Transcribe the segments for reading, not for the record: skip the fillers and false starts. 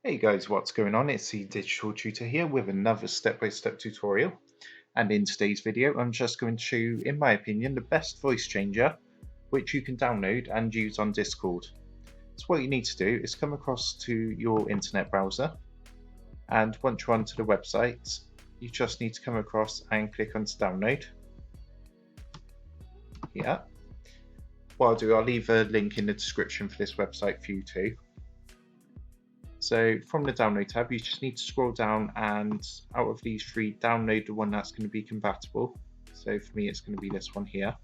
Hey guys, what's going on? It's the Digital Tutor here with another step-by-step tutorial. And in today's video, I'm just going to show you, in my opinion, the best voice changer, which you can download and use on Discord. So what you need to do is come across to your internet browser. And once you're onto the website, you just need to come across and click on download. Yeah. What I'll do, I'll leave a link in the description for this website for you too. So from the download tab, you just need to scroll down and out of these three, download the one that's going to be compatible. So for me, it's going to be this one here.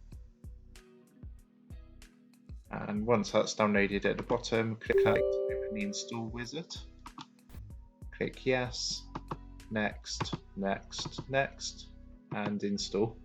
And once that's downloaded at the bottom, click to open the install wizard. Click yes, next, next, next, and install.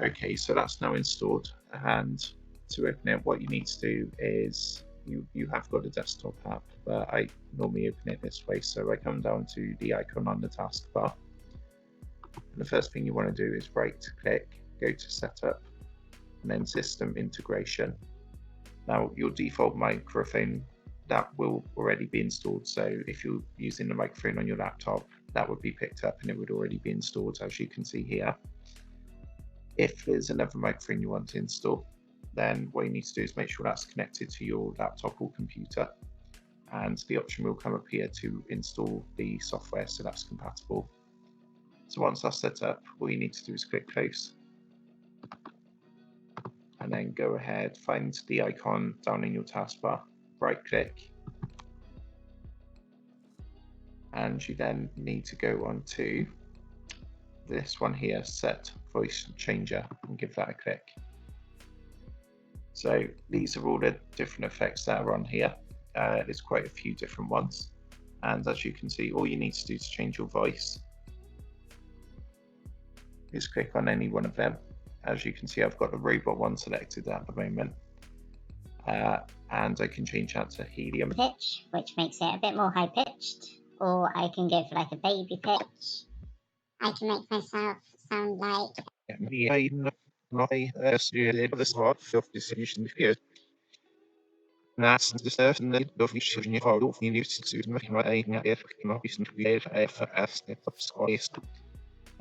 Okay, so that's now installed, and to open it, what you need to do is you have got a desktop app, but I normally open it this way. So I come down to the icon on the taskbar, and the first thing you want to do is right click, go to setup, and then system integration. Now your default microphone, that will already be installed, so if you're using the microphone on your laptop, that would be picked up and it would already be installed, as you can see here. If there's another microphone you want to install, then what you need to do is make sure that's connected to your laptop or computer, and the option will come up here to install the software so that's compatible. So once that's set up, all you need to do is click close, and then go ahead, find the icon down in your taskbar, right click, and you then need to go on to this one here, set voice changer, and give that a click. So these are all the different effects that are on here. There's quite a few different ones, and as you can see, all you need to do to change your voice is click on any one of them. As you can see, I've got the robot one selected at the moment, and I can change that to helium pitch, which makes it a bit more high pitched, or I can go for like a baby pitch. I can make myself sound like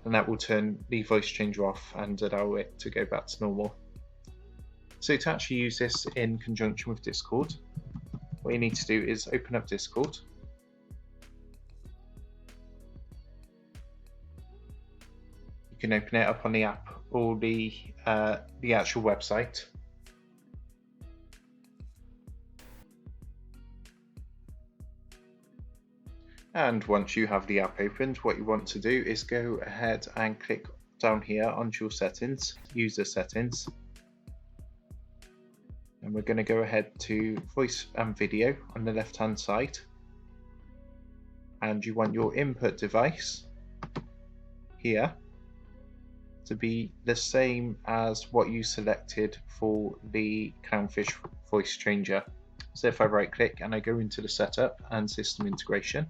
and that will turn the voice changer off and allow it to go back to normal. So to actually use this in conjunction with Discord, what you need to do is open up Discord. You can open it up on the app or the actual website. And once you have the app opened, what you want to do is go ahead and click down here onto your settings, user settings. And we're going to go ahead to voice and video on the left hand side. And you want your input device here to be the same as what you selected for the clownfish voice changer. So if I right click and I go into the setup and system integration,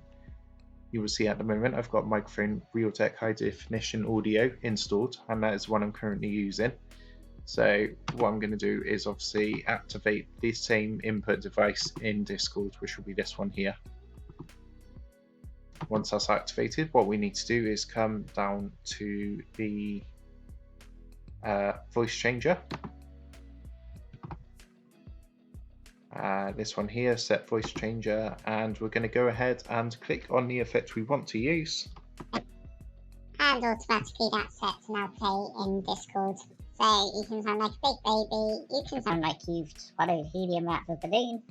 you will see at the moment I've got microphone Realtek high definition audio installed, and that is what I'm currently using. So what I'm going to do is obviously activate the same input device in Discord, which will be this one here. Once that's activated, what we need to do is come down to the voice changer. This one here, set voice changer, and we're going to go ahead and click on the effect we want to use. And automatically that's set to now play in Discord. So you can sound like a big baby, you can sound like you've swallowed helium out of a balloon,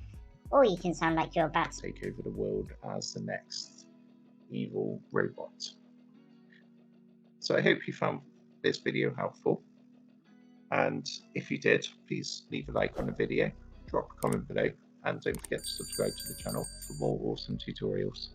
or you can sound like you're about to take over the world as the next evil robot. So I hope you found this video helpful, and if you did, please leave a like on the video, drop a comment below, and don't forget to subscribe to the channel for more awesome tutorials.